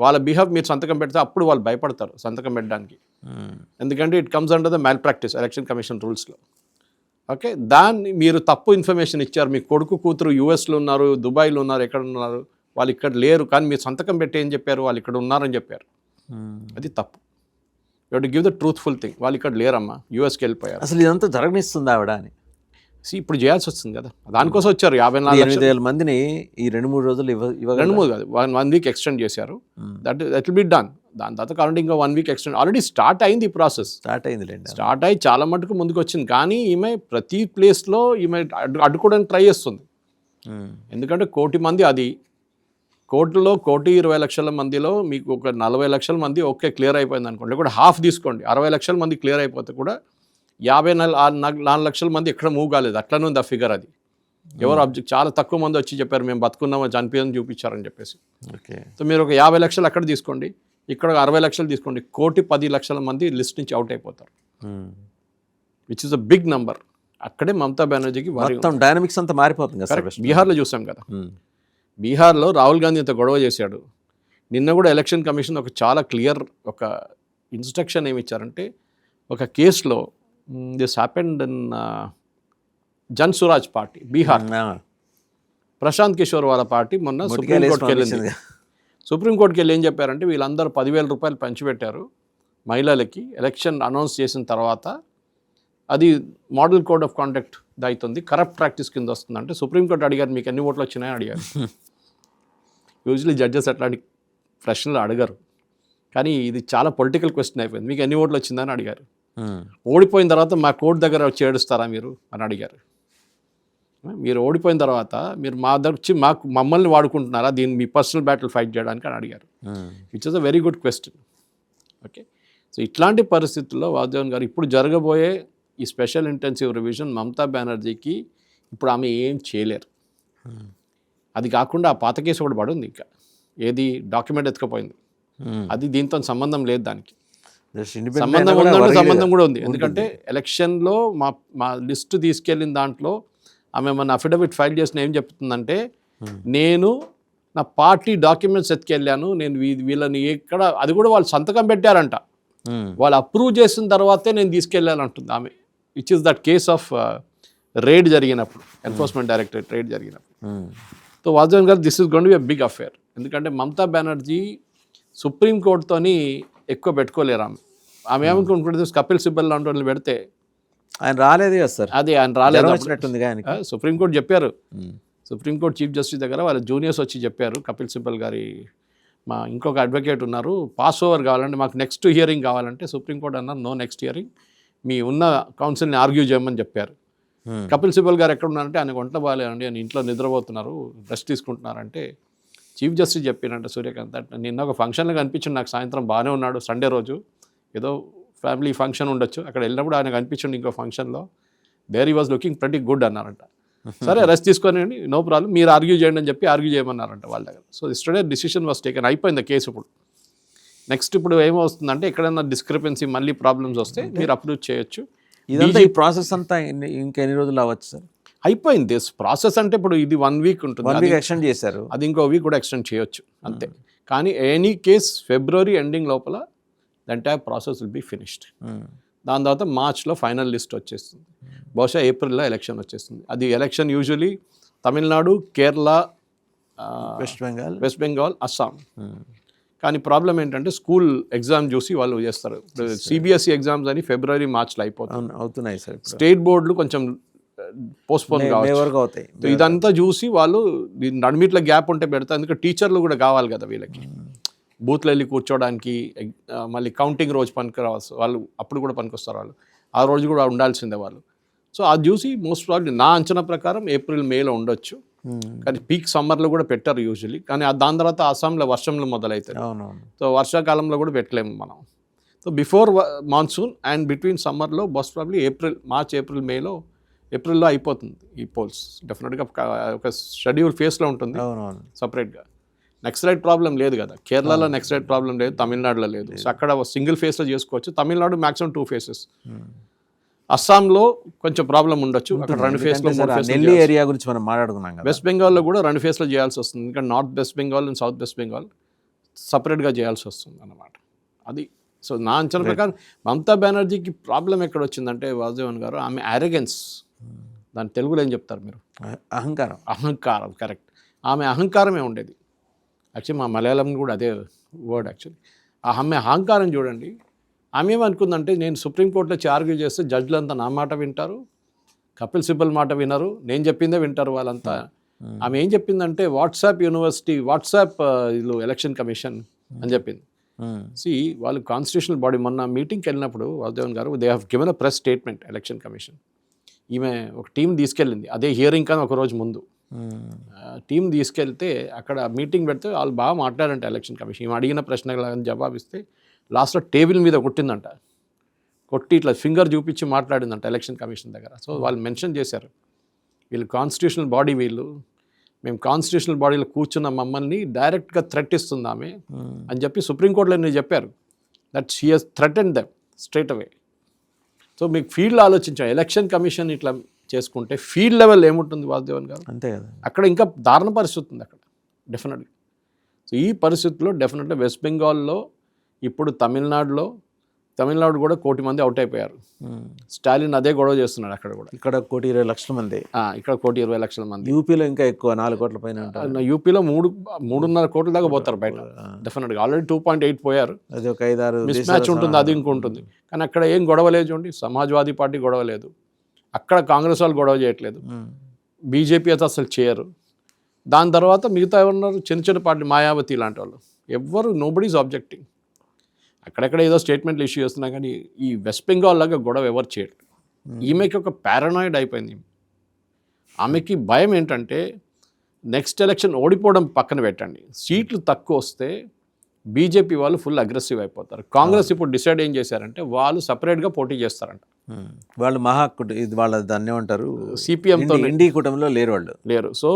వాళ్ళ బిహాఫ్ మీరు సంతకం పెడితే అప్పుడు వాళ్ళు భయపడతారు సంతకం పెట్టడానికి. ఎందుకంటే it comes under the malpractice election commission రూల్స్లో. ఓకే, దాన్ని మీరు తప్పు ఇన్ఫర్మేషన్ ఇచ్చారు, మీ కొడుకు కూతురు యూఎస్లో ఉన్నారు, దుబాయ్లో ఉన్నారు, ఎక్కడ ఉన్నారు, వాళ్ళు ఇక్కడ లేరు, కానీ మీరు సంతకం పెట్టి ఏం చెప్పారు, వాళ్ళు ఇక్కడ ఉన్నారని చెప్పారు. అది తప్పు. You have to give the truthful thing. వాళ్ళు ఇక్కడ లేరమ్మా, యూఎస్కి వెళ్ళిపోయారు. అసలు ఇదంతా జరగనిస్తుంది ఆవిడ అని ఇప్పుడు చేయాల్సి వస్తుంది కదా, దానికోసం వచ్చారు. 54,000 మందిని ఈ 2-3 రోజులు 2-3 కాదు, 1 వీక్ ఎక్స్టెండ్ చేశారు. That will be done. దాని తర్వాత కరెంట్ ఇంకా 1 వీక్ ఎక్స్టెండ్ ఆల్రెడీ స్టార్ట్ అయింది. ఈ ప్రాసెస్ స్టార్ట్ అయ్యి చాలా మటుకు ముందుకు వచ్చింది. కానీ ఈమె ప్రతి ప్లేస్లో ఈమె అడ్డుకోవడానికి ట్రై చేస్తుంది. ఎందుకంటే 1 కోటి మంది, అది కోర్టులో 1,20,00,000 మందిలో మీకు ఒక 40 లక్షల మంది ఓకే క్లియర్ అయిపోయింది అనుకోండి, లేకుంటే హాఫ్ తీసుకోండి, 60 లక్షల మంది క్లియర్ అయిపోతే కూడా 54 లక్షల మంది ఎక్కడ మూవ్ కాలేదు. అట్లనే ఉంది ఆ ఫిగర్. అది ఎవరు అబ్జెక్ట్, చాలా తక్కువ మంది వచ్చి చెప్పారు మేము బతుకున్నామో చనిపోయామని చూపించారని చెప్పేసి. ఓకే, సో మీరు ఒక 50 లక్షలు అక్కడ తీసుకోండి, ఇక్కడ 60 లక్షలు తీసుకోండి, 1,10,00,000 మంది లిస్ట్ నుంచి అవుట్ అయిపోతారు, which is a big number. అక్కడే మమతా బెనర్జీకి డైనమిక్స్ అంతా మారిపోతుంది. బీహార్లో చూసాం కదా, బీహార్లో రాహుల్ గాంధీ ఇంత గొడవ చేశాడు. నిన్న కూడా ఎలక్షన్ కమిషన్ ఒక చాలా క్లియర్ ఒక ఇన్స్ట్రక్షన్ ఏమి ఇచ్చారంటే, ఒక కేసులో this happened in Jan Suraaj party Bihar, Prashant Kishor వాళ్ళ పార్టీ మొన్న సుప్రీంకోర్టుకి వెళ్ళింది. సుప్రీంకోర్టుకి వెళ్ళి ఏం చెప్పారంటే, వీళ్ళందరూ 10,000 రూపాయలు పంచిపెట్టారు మహిళలకి ఎలక్షన్ అనౌన్స్ చేసిన తర్వాత, అది మోడల్ కోడ్ ఆఫ్ కాండక్ట్ అవుతుంది, కరప్ట్ ప్రాక్టీస్ కింద వస్తుంది. అంటే సుప్రీంకోర్టు అడిగారు మీకు ఎన్ని ఓట్లు వచ్చినాయని అడిగారు. యూజువలీ జడ్జెస్ అట్లాంటి ప్రశ్నలు అడగరు, కానీ ఇది చాలా పొలిటికల్ క్వశ్చన్ అయిపోయింది. మీకు ఎన్ని ఓట్లు వచ్చిందని అడిగారు. ఓడిపోయిన తర్వాత మా కోర్టు దగ్గర వచ్చి ఏడుస్తారా మీరు అని అడిగారు. మీరు ఓడిపోయిన తర్వాత మీరు మా దగ్గర వచ్చి మమ్మల్ని వాడుకుంటున్నారా దీన్ని మీ పర్సనల్ బ్యాటిల్ ఫైట్ చేయడానికి అని అడిగారు. Which is a very good question. Okay, so ఇట్లాంటి పరిస్థితుల్లో వాసుదేవన్ గారు ఇప్పుడు జరగబోయే ఈ స్పెషల్ ఇంటెన్సివ్ రివిజన్ మమతా బెనర్జీకి ఇప్పుడు ఆమె ఏం చేయలేరు. అది కాకుండా ఆ పాత కేసు ఒకటి పడుంది, ఇంకా ఏది డాక్యుమెంట్ ఎత్తుకపోయింది, అది దీంతో సంబంధం లేదు, దానికి సంబంధం ఉందంటే సంబంధం కూడా ఉంది. ఎందుకంటే ఎలక్షన్లో మా లిస్ట్ తీసుకెళ్ళిన దాంట్లో ఆమె మన అఫిడవిట్ ఫైల్ చేసిన ఏం చెప్తుందంటే, నేను నా పార్టీ డాక్యుమెంట్స్ ఎత్తుకెళ్ళాను, నేను వీళ్ళని ఎక్కడ, అది కూడా వాళ్ళు సంతకం పెట్టారంట, వాళ్ళు అప్రూవ్ చేసిన తర్వాతే నేను తీసుకెళ్ళానంటుంది ఆమె. Which is that case of raid జరిగినప్పుడు, ఎన్ఫోర్స్మెంట్ డైరెక్టరేట్ రేడ్ జరిగినప్పుడు. సో వాసుదేవన్ గారు this is going to be a big affair. ఎందుకంటే మమతా బెనర్జీ సుప్రీంకోర్టుతోని ఎక్కువ పెట్టుకోలేరు. ఆమె ఏమనుకుంటుంది, కపిల్ సిబ్బల్ లాంటి వాళ్ళు పెడితే ఆయన రాలేదు కదా సార్, అది ఆయన రాలేదు. సుప్రీంకోర్టు చెప్పారు, సుప్రీంకోర్టు చీఫ్ జస్టిస్ దగ్గర వాళ్ళ జూనియర్స్ వచ్చి చెప్పారు, కపిల్ సిబ్బల్ గారి మా ఇంకొక అడ్వకేట్ ఉన్నారు, పాస్ ఓవర్ కావాలంటే మాకు నెక్స్ట్ హియరింగ్ కావాలంటే సుప్రీంకోర్టు అన్నారు నో నెక్స్ట్ హియరింగ్, మీ ఉన్న కౌన్సిల్ని ఆర్గ్యూ చేయమని చెప్పారు. కపిల్ సిబ్బల్ గారు ఎక్కడ ఉన్నారంటే ఆయన ఒంట్లో బాగాలేదండి, ఆయన ఇంట్లో నిద్రపోతున్నారు, రెస్ట్ తీసుకుంటున్నారంటే చీఫ్ జస్టిస్ చెప్పినంటే సూర్యకాంత్ నిన్న ఒక ఫంక్షన్లో కనిపించింది నాకు, సాయంత్రం బాగానే ఉన్నాడు, సండే రోజు ఏదో ఫ్యామిలీ ఫంక్షన్ ఉండొచ్చు, అక్కడ వెళ్ళినప్పుడు ఆయన కనిపించండి ఇంకో ఫంక్షన్లో, there he was looking pretty good అన్నారంట. సరే రెస్ట్ తీసుకొని నో ప్రాబ్లం, మీరు ఆర్గ్యూ చేయండి అని చెప్పి ఆర్గ్యూ చేయమన్నారంట వాళ్ళ దగ్గర. సో ఇస్టర్డే డిసిషన్ వాస్ టేకెన్, అయిపోయింది కేసు. ఇప్పుడు నెక్స్ట్ ఇప్పుడు ఏమవుతుందంటే ఎక్కడైనా డిస్క్రిపెన్సీ మళ్ళీ ప్రాబ్లమ్స్ వస్తే మీరు అప్రూవ్ చేయొచ్చు. ఇదంతా ఈ ప్రాసెస్ అంతా ఇంకా ఎన్ని రోజులు అవ్వచ్చు సార్? అయిపోయింది ప్రాసెస్. అంటే ఇప్పుడు ఇది 1 వీక్ ఉంటుంది, 1 వీక్ ఎక్స్టెండ్ చేశారు, అది ఇంకో వీక్ కూడా ఎక్స్టెండ్ చేయొచ్చు అంతే. కానీ ఎనీ కేస్ ఫిబ్రవరి ఎండింగ్ లోపల the entire process will be finished. దాని తర్వాత మార్చ్లో ఫైనల్ లిస్ట్ వచ్చేస్తుంది, బహుశా ఏప్రిల్లో ఎలక్షన్ వచ్చేస్తుంది. అది election usually Tamil Nadu, Kerala, west Bengal, Assam. కానీ ప్రాబ్లం ఏంటంటే స్కూల్ ఎగ్జామ్ చూసి వాళ్ళు చేస్తారు. సిబిఎస్ఈ ఎగ్జామ్స్ అని ఫిబ్రవరి, మార్చ్లో అవుతున్నాయి సార్. స్టేట్ బోర్డులు కొంచెం పోస్ట్పోన్ కావచ్చు. ఇదంతా చూసి వాళ్ళు నడిమిట్ల గ్యాప్ ఉంటే పెడతారు. ఎందుకంటే టీచర్లు కూడా కావాలి కదా వీళ్ళకి, బూత్లో వెళ్ళి కూర్చోడానికి. మళ్ళీ కౌంటింగ్ రోజు పనికిరావచ్చు వాళ్ళు, అప్పుడు కూడా పనికొస్తారు వాళ్ళు, ఆ రోజు కూడా ఉండాల్సిందే వాళ్ళు. సో అది చూసి మోస్ట్ ప్రాబ్లీ నా అంచనా ప్రకారం ఏప్రిల్, మేలో ఉండొచ్చు. కానీ పీక్ సమ్మర్లో కూడా పెట్టారు యూజువలీ. కానీ దాని తర్వాత అస్సాంలో వర్షంలో మొదలవుతాయి. సో వర్షాకాలంలో కూడా పెట్టలేము మనం. So before monsoon and between సమ్మర్లో మోస్ట్ ప్రాబ్లీ మార్చ్, ఏప్రిల్, మేలో, ఏప్రిల్లో అయిపోతుంది ఈ పోల్స్. డెఫినెట్గా ఒక షెడ్యూల్ ఫేస్లో ఉంటుంది సపరేట్గా. నెక్సలైట్ ప్రాబ్లం లేదు కదా కేరళలో, నెక్సలైట్ ప్రాబ్లం లేదు, తమిళనాడులో లేదు. సో అక్కడ సింగిల్ ఫేస్లో చేసుకోవచ్చు. Tamil Nadu maximum 2 phases. అస్సాంలో కొంచెం ప్రాబ్లం ఉండొచ్చు, అక్కడ 2 phases. ఢిల్లీ ఏరియా గురించి మనం మాట్లాడుకున్నాం కదా. వెస్ట్ బెంగాల్లో కూడా 2 phases చేయాల్సి వస్తుంది, ఇంకా north west Bengal and south west Bengal సపరేట్గా చేయాల్సి వస్తుంది అన్నమాట. అది సో నా అంచనా ప్రకారం మమతా బెనర్జీకి ప్రాబ్లం ఎక్కడ వచ్చిందంటే వాసుదేవన్ గారు, ఆమె అరెగెన్స్, దాని తెలుగులో ఏం చెప్తారు మీరు? అహంకారం, కరెక్ట్. ఆమె అహంకారమే ఉండేది. యాక్చువల్లీ మా మలయాళం కూడా అదే వర్డ్ యాక్చువల్లీ. ఆమె అహంకారం చూడండి. ఆమె ఏమనుకుందంటే, నేను సుప్రీంకోర్టులో ఆర్గ్యూ చేస్తే జడ్జిలంతా నా మాట వింటారు, కపిల్ సిబల్ మాట వినరు, నేను చెప్పిందే వింటారు వాళ్ళంతా. ఆమె ఏం చెప్పిందంటే వాట్సాప్ ఎలక్షన్ కమిషన్ అని చెప్పింది. వాళ్ళు కాన్స్టిట్యూషనల్ బాడీ. మొన్న మీటింగ్కి వెళ్ళినప్పుడు వాసుదేవన్ గారు, they have given a press statement election commission. ఈమె ఒక టీం తీసుకెళ్ళింది, అదే హియరింగ్ కానీ ఒకరోజు ముందు టీం తీసుకెళ్తే అక్కడ మీటింగ్ పెడితే వాళ్ళు బాగా మాట్లాడంట ఎలక్షన్ కమిషన్. ఈమె అడిగిన ప్రశ్నలకు జవాబిస్తే లాస్ట్లో టేబుల్ మీద కొట్టిందంట, కొట్టి ఇట్లా ఫింగర్ చూపించి మాట్లాడిందంట ఎలక్షన్ కమిషన్ దగ్గర. సో వాళ్ళు మెన్షన్ చేశారు, వీళ్ళు కాన్స్టిట్యూషనల్ బాడీ, మేము కాన్స్టిట్యూషనల్ బాడీలో కూర్చున్న మమ్మల్ని డైరెక్ట్గా థ్రెట్ ఇస్తుంది ఆమె అని చెప్పి సుప్రీంకోర్టులో నేను చెప్పారు. That she has threatened them straight away. So మీకు ఫీల్డ్ ఆలోచించాం, ఎలక్షన్ కమిషన్ ఇట్లా చేసుకుంటే ఫీల్డ్ లెవెల్ ఏముంటుంది వాసుదేవన్ గారు? అంతే కదా, అక్కడ ఇంకా దారుణ పరిస్థితి ఉంది అక్కడ డెఫినెట్గా. సో ఈ పరిస్థితుల్లో డెఫినెట్గా వెస్ట్ బెంగాల్లో, ఇప్పుడు తమిళనాడు కూడా 1 కోటి మంది అవుట్ అయిపోయారు. స్టాలిన్ అదే గొడవ చేస్తున్నాడు అక్కడ కూడా. ఇక్కడ 1,20,00,000 మంది, ఇక్కడ 1,20,00,000 మంది. యూపీలో ఇంకా ఎక్కువ, 4 కోట్ల పైన ఉంటారు. యూపీలో 3.5 కోట్ల దాకా పోతారు బయట డెఫినెట్గా. ఆల్రెడీ 2.8 పోయారు. అది ఒక 5-6 మిస్ మ్యాచ్ ఉంటుంది, అది ఇంకుంటుంది. కానీ అక్కడ ఏం గొడవ లేదు చూడండి. సమాజ్వాదీ పార్టీ గొడవ లేదు, అక్కడ కాంగ్రెస్ వాళ్ళు గొడవ చేయట్లేదు, బీజేపీ అయితే అసలు చేయరు. దాని తర్వాత మిగతా ఎవరున్నారు, చిన్న పార్టీ, మాయావతి లాంటి వాళ్ళు, ఎవ్వరు నోబడీస్ ఆబ్జెక్టింగ్. అక్కడెక్కడ ఏదో స్టేట్మెంట్లు ఇష్యూ చేస్తున్నా కానీ ఈ వెస్ట్ బెంగాల్ లాగా గొడవ ఎవరు చేయరు. ఈమెకి ఒక పారానాయిడ్ అయిపోయింది. ఆమెకి భయం ఏంటంటే నెక్స్ట్ ఎలక్షన్ ఓడిపోవడం పక్కన పెట్టండి, సీట్లు తక్కువ వస్తే బీజేపీ వాళ్ళు ఫుల్ అగ్రెసివ్ అయిపోతారు. కాంగ్రెస్ ఇప్పుడు డిసైడ్ ఏం చేశారంటే వాళ్ళు సపరేట్గా పోటీ చేస్తారంట. వాళ్ళు వాళ్ళ దాన్ని ఏమంటారు, సిపిఎంతో, ఇండి కూటమిలో లేరు. సో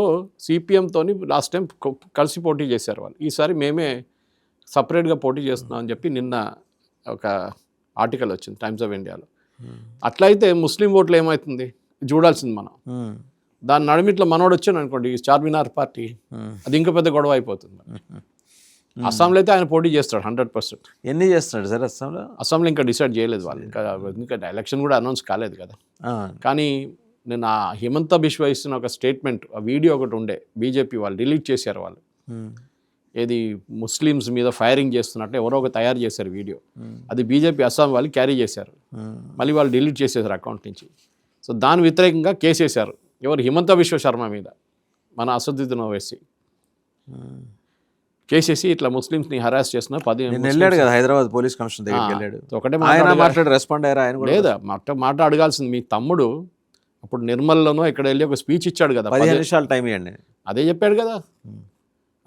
సిపిఎంతో లాస్ట్ టైం కలిసి పోటీ చేశారు వాళ్ళు. ఈసారి మేమే సపరేట్గా పోటీ చేస్తున్నాం అని చెప్పి నిన్న ఒక ఆర్టికల్ వచ్చింది టైమ్స్ ఆఫ్ ఇండియాలో. అట్లయితే ముస్లిం ఓట్లు ఏమవుతుంది చూడాల్సింది మనం. దాని నడిమిట్లో మనోడు వచ్చాను అనుకోండి, చార్మినార్ పార్టీ, అది ఇంకా పెద్ద గొడవ అయిపోతుంది. అస్సాంలో అయితే ఆయన పోటీ చేస్తాడు 100%. ఎన్ని చేస్తున్నాడు సార్ అస్సాంలో ఇంకా డిసైడ్ చేయలేదు వాళ్ళు, ఇంకా ఎలక్షన్ కూడా అనౌన్స్ కాలేదు కదా. కానీ నేను ఆ హిమంత బిశ్వ ఇస్తున్న ఒక స్టేట్మెంట్, ఆ వీడియో ఒకటి ఉండే, బీజేపీ వాళ్ళు డిలీట్ చేశారు. వాళ్ళు ఏది ముస్లిమ్స్ మీద ఫైరింగ్ చేస్తున్నట్టు ఎవరో ఒక తయారు చేశారు వీడియో, అది బీజేపీ అస్సాం వాళ్ళు క్యారీ చేశారు, మళ్ళీ వాళ్ళు డిలీట్ చేసేసారు అకౌంట్ నుంచి. సో దాని వ్యతిరేకంగా కేసు వేశారు, ఎవరు, హిమంత బిశ్వ శర్మ మీద, మన అసదుద్దీన్ ఓవైసీ కేసేసి ఇట్లా ముస్లిమ్స్ని హరాస్ చేసిన 10 వెళ్ళాడు కదా హైదరాబాద్ పోలీస్ కమిషన్ దగ్గరికి వెళ్ళాడు. ఒకటే మాట్లాడి రెస్పాండ్ అయ్యారు ఆయన లేదా? మాట అడగాల్సింది. మీ తమ్ముడు అప్పుడు నిర్మల్లోనో ఇక్కడ వెళ్ళి ఒక స్పీచ్ ఇచ్చాడు కదా, 15 నిమిషాలు టైం ఇవ్వండి, అదే చెప్పాడు కదా.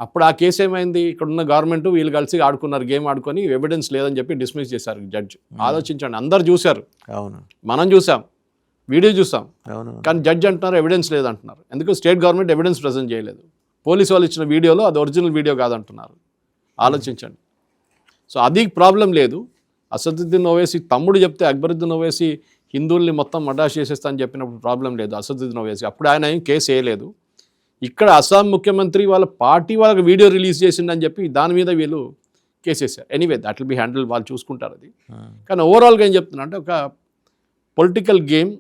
అప్పుడు ఆ కేసు ఏమైంది, ఇక్కడున్న గవర్నమెంట్ వీళ్ళు కలిసి ఆడుకున్నారు, గేమ్ ఆడుకొని ఎవిడెన్స్ లేదని చెప్పి డిస్మిస్ చేశారు జడ్జి. ఆలోచించండి, అందరు చూశారు, అవును, మనం చూసాం, వీడియో చూసాం. అవును. కానీ జడ్జ్ అంటున్నారు ఎవిడెన్స్ లేదంటున్నారు. ఎందుకు స్టేట్ గవర్నమెంట్ ఎవిడెన్స్ ప్రజెంట్ చేయలేదు. పోలీసు వాళ్ళు ఇచ్చిన వీడియోలో అది ఒరిజినల్ వీడియో కాదంటున్నారు. ఆలోచించండి. సో అది ప్రాబ్లం లేదు. అసదుద్దీన్ ఓవైసీ తమ్ముడు చెప్తే అక్బరుద్దీన్ ఓవైసీ హిందువుల్ని మొత్తం మటాష్ చేసేస్తా అని చెప్పినప్పుడు ప్రాబ్లం లేదు. అసదుద్దీన్ ఓవైసీ అప్పుడు ఆయన ఏం కేసు వేయలేదు. ఇక్కడ అస్సాం ముఖ్యమంత్రి వాళ్ళ పార్టీ వాళ్ళకి వీడియో రిలీజ్ చేసిందని చెప్పి దాని మీద వీళ్ళు కేసేసారు. Anyway that will be handle, వాళ్ళు చూసుకుంటారు అది. కానీ ఓవరాల్గా ఏం చెప్తున్నా అంటే ఒక పొలిటికల్ గేమ్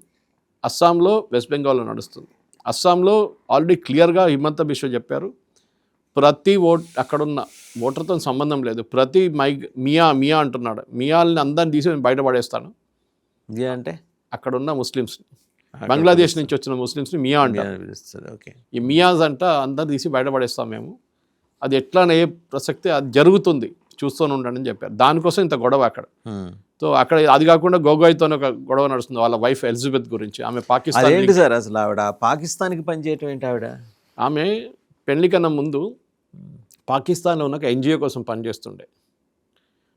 అస్సాంలో వెస్ట్ బెంగాల్లో నడుస్తుంది. అస్సాంలో ఆల్రెడీ క్లియర్గా హిమంత బిశ్వ చెప్పారు, ప్రతి అక్కడున్న ఓటర్తో సంబంధం లేదు, ప్రతి మియా అంటున్నాడు, మియాల్ని అందరిని తీసి నేను బయటపడేస్తాను. మియా అంటే అక్కడున్న ముస్లిమ్స్ని, బంగ్లాదేశ్ నుంచి వచ్చిన ముస్లిమ్స్ని మియా అంటారు. ఓకే. ఈ మియాస్ అంట అందరు తీసి బయటపడేస్తాం మేము. అది ఎట్లానే ప్రసక్తి అది జరుగుతుంది, చూస్తూనే ఉండండి అని చెప్పారు. దానికోసం ఇంత గొడవ అక్కడ. సో అక్కడ అది కాకుండా గొగోయ్తో ఒక గొడవ నడుస్తుంది వాళ్ళ వైఫ్ ఎలిజబెత్ గురించి. ఆమె పాకిస్తాన్. ఏంటి సార్ అసలు ఆవిడ పాకిస్తాన్కి పనిచేయటం ఏంటి? ఆమె పెళ్లి కన్నా ముందు పాకిస్తాన్లో ఉన్న ఒక ఎన్జిఓ కోసం పనిచేస్తుండే.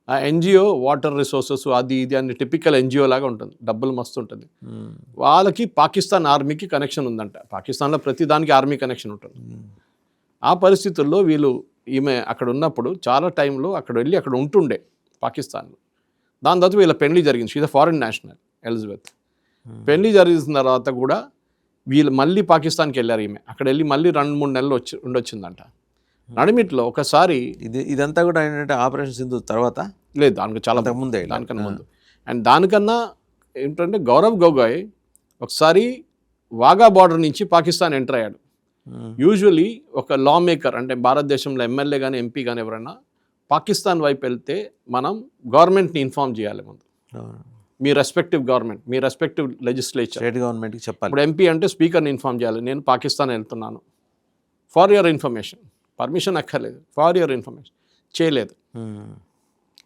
ఆ ఎన్జిఓ వాటర్ రిసోర్సెస్ అది ఇది అని టిపికల్ ఎన్జిఓ లాగా ఉంటుంది, డబ్బులు మస్తు ఉంటుంది. వాళ్ళకి పాకిస్తాన్ ఆర్మీకి కనెక్షన్ ఉందంట. పాకిస్తాన్లో ప్రతి దానికి ఆర్మీ కనెక్షన్ ఉంటుంది. ఆ పరిస్థితుల్లో వీళ్ళు ఈమె అక్కడ ఉన్నప్పుడు చాలా టైంలో అక్కడ వెళ్ళి అక్కడ ఉంటుండే పాకిస్తాన్లో. దాని తర్వాత వీళ్ళ పెళ్లి జరిగింది. She the foreign national Elizabeth. పెళ్లి జరిగిన తర్వాత కూడా వీళ్ళు మళ్ళీ పాకిస్తాన్కి వెళ్ళారు. ఈమె అక్కడ వెళ్ళి మళ్ళీ 2-3 నెలలు ఉండొచ్చిందంట. నడిమిట్లో ఒకసారి ఇదంతా కూడా ఏంటంటే ఆపరేషన్ సింధు తర్వాత లేదు, దానికి చాలా ముందే, దానికన్నా ముందు. అండ్ దానికన్నా ఏంటంటే గౌరవ్ గొగోయ్ ఒకసారి వాఘా బార్డర్ నుంచి పాకిస్తాన్ ఎంటర్ అయ్యాడు. యూజువలీ ఒక లా మేకర్ అంటే భారతదేశంలో ఎమ్మెల్యే కానీ ఎంపీ కానీ ఎవరైనా పాకిస్తాన్ వైపు వెళ్తే మనం గవర్నమెంట్ని ఇన్ఫార్మ్ చేయాలి ముందు. మీ రెస్పెక్టివ్ గవర్నమెంట్, మీ రెస్పెక్టివ్ లెజిస్లేచర్, స్టేట్ గవర్నమెంట్కి చెప్పాలి. ఇప్పుడు ఎంపీ అంటే స్పీకర్ని ఇన్ఫార్మ్ చేయాలి, నేను పాకిస్తాన్ వెళ్తున్నాను, ఫార్ యువర్ ఇన్ఫర్మేషన్, పర్మిషన్ అక్కర్లేదు, ఫార్ యువర్ ఇన్ఫర్మేషన్ చేయలేదు.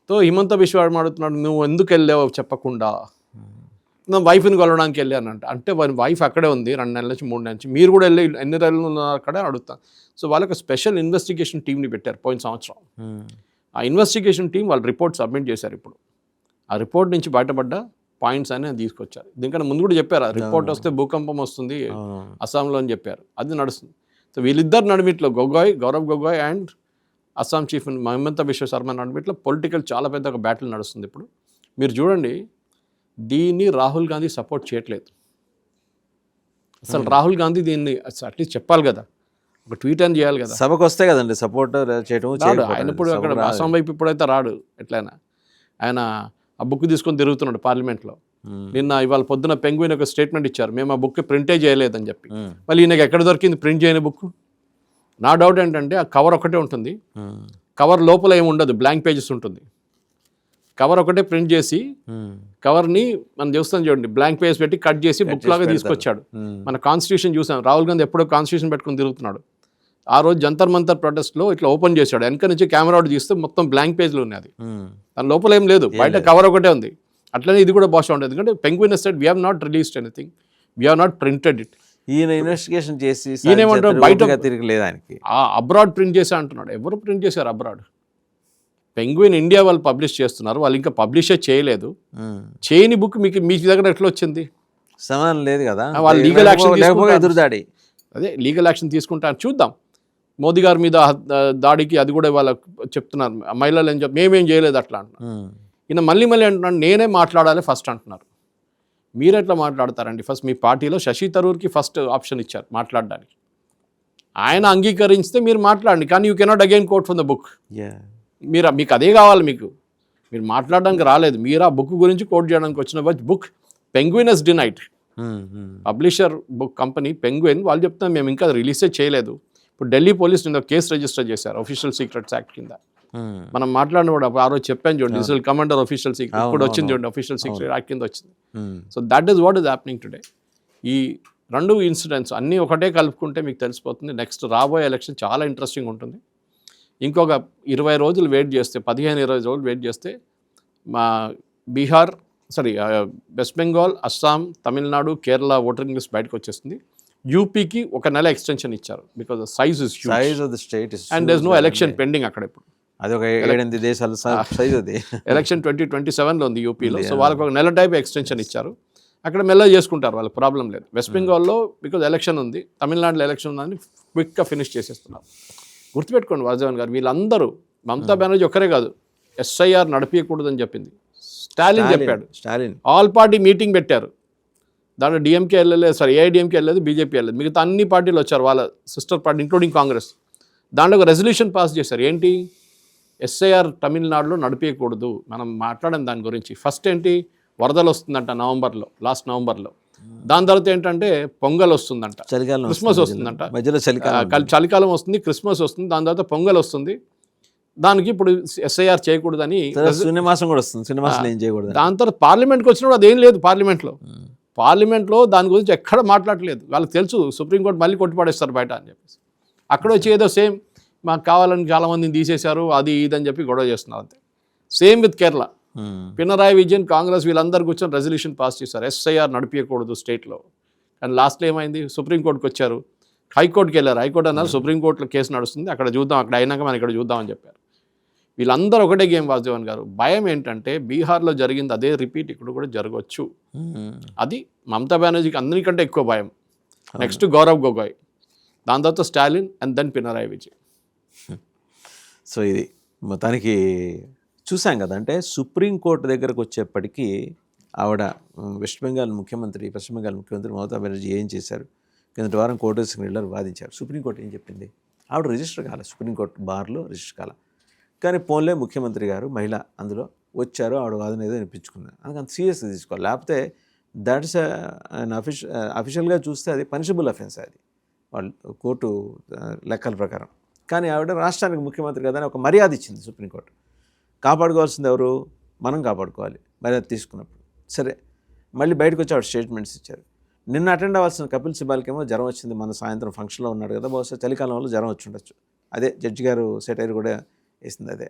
సో హిమంత బిశ్వ అడుగుతున్నాడు, నువ్వు ఎందుకు వెళ్ళావో చెప్పకుండా. నా వైఫ్ని కొలవడానికి వెళ్ళానంట. అంటే వారి వైఫ్ అక్కడే ఉంది 2 నెలల నుంచి 3 నెలల నుంచి, మీరు కూడా వెళ్ళి ఎన్ని నెలలు ఉన్నారు అక్కడే అడుగుతాను. సో వాళ్ళకి స్పెషల్ ఇన్వెస్టిగేషన్ టీమ్ని పెట్టారు పోయిన సంవత్సరం. ఆ ఇన్వెస్టిగేషన్ టీం వాళ్ళు రిపోర్ట్ సబ్మిట్ చేశారు. ఇప్పుడు ఆ రిపోర్ట్ నుంచి బయటపడ్డ పాయింట్స్ అని తీసుకొచ్చారు. దీనికన్నా ముందు కూడా చెప్పారు, ఆ రిపోర్ట్ వస్తే భూకంపం వస్తుంది అస్సాంలో అని చెప్పారు. అది నడుస్తుంది. సో వీళ్ళిద్దరు నడిమిట్లో గౌరవ్ గొగోయ్ అండ్ అస్సాం చీఫ్ హిమంత బిశ్వ శర్మ నడిమిట్లో పొలిటికల్ చాలా పెద్ద ఒక బ్యాటిల్ నడుస్తుంది. ఇప్పుడు మీరు చూడండి, దీన్ని రాహుల్ గాంధీ సపోర్ట్ చేయట్లేదు. అసలు రాహుల్ గాంధీ దీన్ని అట్లీస్ట్ చెప్పాలి కదా, ఒక ట్వీట్ అని చేయాలి కదా. సభకు వస్తే కదండి సపోర్ట్ చేయడం. ఆయన ఇప్పుడు అక్కడ అస్సాం వైపు ఇప్పుడైతే రాడు. ఎట్లయినా ఆయన ఆ బుక్ తీసుకొని తిరుగుతున్నాడు పార్లమెంట్లో. ఇవాళ పొద్దున పెంగ్విన్ ఒక స్టేట్మెంట్ ఇచ్చారు, మేము ఆ బుక్ ప్రింటే చేయలేదని చెప్పి. మళ్ళీ ఈయనకి ఎక్కడ దొరికింది ప్రింట్ చేయని బుక్? నా డౌట్ ఏంటంటే ఆ కవర్ ఒకటే ఉంటుంది, కవర్ లోపల ఏమి ఉండదు, బ్లాంక్ పేజెస్ ఉంటుంది. కవర్ ఒకటే ప్రింట్ చేసి కవర్ని మనం చూస్తాం చూడండి, బ్లాంక్ పేజ్ పెట్టి కట్ చేసి బుక్ లాగా తీసుకొచ్చాడు. మన కాన్స్టిట్యూషన్ చూసాం, రాహుల్ గాంధీ ఎప్పుడో కాన్స్టిట్యూషన్ పెట్టుకుని తిరుగుతున్నాడు. ఆ రోజు జంతర్ మంతర్ ప్రొటెస్ట్లో ఇట్లా ఓపెన్ చేశాడు, వెనక నుంచి కెమెరా అవుట్ తీస్తే మొత్తం బ్లాంక్ పేజ్లు ఉన్నాయి. అది దాని లోపల ఏం లేదు, బయట కవర్ ఒకటే ఉంది. అట్లనే ఇది కూడా భాష ఉండదు. ఎందుకంటే penguin said we have not released anything, we have not printed it. ఈయన ఇన్వెస్టిగేషన్ చేసి ఈయనేమంటారు బయట తిరగలేదానికి అబ్రాడ్ ప్రింట్ చేశా అంటున్నాడు. ఎవరు ప్రింట్ చేశారు అబ్రాడ్? పెంగ్విన్ ఇండియా వాళ్ళు పబ్లిష్ చేస్తున్నారు, వాళ్ళు ఇంకా పబ్లిషే చేయలేదు. చేయని బుక్ మీ దగ్గర ఎట్లా వచ్చింది? సమానం లేదు కదా, వాళ్ళు లీగల్ యాక్షన్ ఎదురుదాడి. అదే లీగల్ యాక్షన్ తీసుకుంటాను చూద్దాం. మోదీ గారి మీద దాడికి అది కూడా వాళ్ళకు చెప్తున్నారు, మహిళలు ఏం మేమేం చేయలేదు అట్లా అంటున్నారు. ఈయన మళ్ళీ అంటున్నాడు నేనే మాట్లాడాలి ఫస్ట్ అంటున్నారు. మీరు ఎట్లా మాట్లాడతారండి? ఫస్ట్ మీ పార్టీలో శశి థరూర్కి ఫస్ట్ ఆప్షన్ ఇచ్చారు మాట్లాడడానికి. ఆయన అంగీకరిస్తే మీరు మాట్లాడండి, కానీ you cannot again quote from the book. మీకు అదే కావాలి, మీరు మాట్లాడడానికి రాలేదు, మీరు ఆ బుక్ గురించి కోట్ చేయడానికి వచ్చిన book penguin has denied. Publisher book company penguin వాళ్ళు చెప్తున్నారు మేము ఇంకా రిలీజే చేయలేదు. ఇప్పుడు ఢిల్లీ పోలీస్ నిన్న కేసు రిజిస్టర్ చేశారు అఫీషియల్ సీక్రెట్స్ యాక్ట్ కింద. మనం మాట్లాడినప్పుడు ఆ రోజు చెప్పాను చూడండి, డిజిటల్ కమాండర్ అఫీషియల్ సీక్రెట్ ఇప్పుడు వచ్చింది చూడండి, అఫీషియల్ సీక్రెట్ యాక్ట్ కింద వచ్చింది. So that is what is happening today. ఈ 2 ఇన్సిడెంట్స్ అన్నీ ఒకటే కలుపుకుంటే మీకు తెలిసిపోతుంది నెక్స్ట్ రాబోయే ఎలక్షన్ చాలా ఇంట్రెస్టింగ్ ఉంటుంది. ఇంకొక 20 రోజులు వెయిట్ చేస్తే, 15-20 రోజులు వెయిట్ చేస్తే మా వెస్ట్ బెంగాల్, అస్సాం, తమిళనాడు, కేరళ ఓటింగ్ లిస్ట్ బయటకు వచ్చేస్తుంది. యూపీకి 1 నెల ఎక్స్టెన్షన్ ఇచ్చారు because size is huge and there is no election pending అక్కడ. ఇప్పుడు అది ఒక 7-8 దేశాల సైజ్ అది. ఎలక్షన్ 2027లో ఉంది యూపీలో. సో వాళ్ళకి 1 నెల టైప్ ఎక్స్టెన్షన్ ఇచ్చారు. అక్కడ మెల్లగా చేసుకుంటారు, వాళ్ళకి ప్రాబ్లం లేదు. వెస్ట్ బెంగాల్లో బికాజ్ ఎలక్షన్ ఉంది, తమిళనాడులో ఎలక్షన్ ఉందని క్విక్గా ఫినిష్ చేసేస్తున్నారు. గుర్తుపెట్టుకోండి వాసుదేవన్ గారు, వీళ్ళందరూ మమతా బెనర్జీ ఒక్కరే కాదు, ఎస్ఐఆర్ నడిపించకూడదని చెప్పింది, స్టాలిన్ చెప్పాడు, స్టాలిన్ ఆల్ పార్టీ మీటింగ్ పెట్టారు, దాంట్లో డిఎంకే వెళ్ళలేదు, సారీ ఏఐడిఎంకే వెళ్ళలేదు, బీజేపీ వెళ్ళలేదు, మిగతా అన్ని పార్టీలు వచ్చారు, వాళ్ళ సిస్టర్ పార్టీ ఇంక్లూడింగ్ కాంగ్రెస్. దాంట్లో ఒక రెజల్యూషన్ పాస్ చేశారు, ఏంటి, ఎస్ఐఆర్ తమిళనాడులో నడిపించకూడదు. మనం మాట్లాడాం దాని గురించి. ఫస్ట్ ఏంటి, వరదలు వస్తుందంట నవంబర్లో, లాస్ట్ నవంబర్లో. దాని తర్వాత ఏంటంటే పొంగల్ వస్తుందంట, చలికాలం క్రిస్మస్ వస్తుందంట, మధ్యలో చలికాలం చలికాలం వస్తుంది, క్రిస్మస్ వస్తుంది, దాని తర్వాత పొంగల్ వస్తుంది. దానికి ఇప్పుడు ఎస్ఐఆర్ చేయకూడదని, శ్రీనివాసం కూడా వస్తుంది, శ్రీనివాసం ఏం చేయకూడదు. దాని తర్వాత పార్లమెంట్కి వచ్చినప్పుడు అదేం లేదు, పార్లమెంట్లో దాని గురించి ఎక్కడ మాట్లాడలేదు. వాళ్ళకి తెలుసు సుప్రీంకోర్టు మళ్ళీ కొట్టిపడేస్తారు బయట అని చెప్పేసి. అక్కడ వచ్చి ఏదో సేమ్ మాకు కావాలని చాలామందిని తీసేశారు, అది ఇది అని చెప్పి గొడవ చేస్తున్నారు అంతే. సేమ్ విత్ కేరళ, పినరాయి విజయన్, కాంగ్రెస్ వీళ్ళందరూ కూర్చొని రెజల్యూషన్ పాస్ చేశారు, ఎస్ఐఆర్ నడిపించకూడదు స్టేట్లో. కానీ లాస్ట్లో ఏమైంది, సుప్రీంకోర్టుకి వచ్చారు, హైకోర్టుకి వెళ్ళారు, హైకోర్టు అన్నారు సుప్రీంకోర్టులో కేసు నడుస్తుంది, అక్కడ చూద్దాం, అక్కడ అయినాక మనం ఇక్కడ చూద్దామని చెప్పారు. వీళ్ళందరూ ఒకటే గేమ్ వాసుదేవన్ గారు. భయం ఏంటంటే బీహార్లో జరిగింది అదే రిపీట్ ఇక్కడ కూడా జరగవచ్చు. అది మమతా బెనర్జీకి అందరికంటే ఎక్కువ భయం. నెక్స్ట్ గౌరవ్ గొగోయ్, దాని తర్వాత Stalin, and then Pinarayi Vijayan. So ఇది మొత్తానికి చూసాం కదా. అంటే సుప్రీంకోర్టు దగ్గరకు వచ్చేప్పటికీ ఆవిడ వెస్ట్ బెంగాల్ ముఖ్యమంత్రి, పశ్చిమ బెంగాల్ ముఖ్యమంత్రి మమతా బెనర్జీ ఏం చేశారు, కిందటి వారం కోర్టు వెళ్ళారు, వాదించారు. సుప్రీంకోర్టు ఏం చెప్పింది, ఆవిడ రిజిస్టర్ కాలే, సుప్రీంకోర్టు బార్లో రిజిస్టర్ కాలే. కానీ పోన్లే ముఖ్యమంత్రి గారు మహిళ అందులో వచ్చారు, ఆవిడ వాదన ఏదో వినిపించుకున్నారు, అందుకని సీరియస్గా తీసుకోవాలి. లేకపోతే దట్స్ అన్ అఫీషియల్గా చూస్తే అది పనిషబుల్ అఫెన్స్, అది వాళ్ళు కోర్టు లెక్కల ప్రకారం. కానీ ఆవిడ రాష్ట్రానికి ముఖ్యమంత్రి కదా అని ఒక మర్యాద ఇచ్చింది సుప్రీంకోర్టు. కాపాడుకోవాల్సింది ఎవరు, మనం కాపాడుకోవాలి మర్యాద తీసుకున్నప్పుడు. సరే, మళ్ళీ బయటకు వచ్చి ఆవిడ స్టేట్మెంట్స్ ఇచ్చారు. నిన్న అటెండ్ అవ్వాల్సిన కపిల్ సిబాల్కేమో జ్వరం వచ్చింది, మన సాయంత్రం ఫంక్షన్లో ఉన్నాడు కదా, బహుశా చలికాలం వల్ల జ్వరం వచ్చి ఉండొచ్చు. అదే జడ్జి గారు సెటైర్ కూడా వేసింది అదే.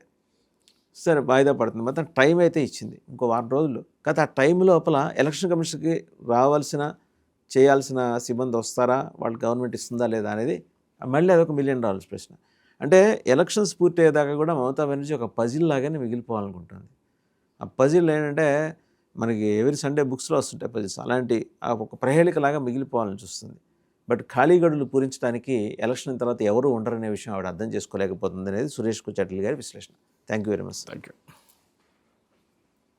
సరే, వాయిదా పడుతుంది, మొత్తం టైం అయితే ఇచ్చింది, ఇంకో 1 వారం రోజులు. కాకపోతే ఆ టైం లోపల ఎలక్షన్ కమిషన్కి రావాల్సిన చేయాల్సిన సిబ్బంది వస్తారా, వాళ్ళు గవర్నమెంట్ ఇస్తుందా లేదా అనేది మళ్ళీ అదొక $1 మిలియన్ ప్రశ్న. అంటే ఎలక్షన్స్ పూర్తి అయ్యేదాకా కూడా మమతా బెనర్జీ ఒక పజిల్ లాగానే మిగిలిపోవాలనుకుంటుంది. ఆ పజిల్ ఏంటంటే మనకి ఎవరి సండే బుక్స్లో వస్తుంటాయి పజిల్స్, అలాంటి ఒక ప్రహేళికలాగా మిగిలిపోవాలని చూస్తుంది. బట్ ఖాళీ గడులు పూరించడానికి ఎలక్షన్ తర్వాత ఎవరు ఉండరనే విషయం ఆవిడ అర్థం చేసుకోలేకపోతుంది అనేది సురేష్ కుచట్ల గారి విశ్లేషణ. Thank you very much. Thank you.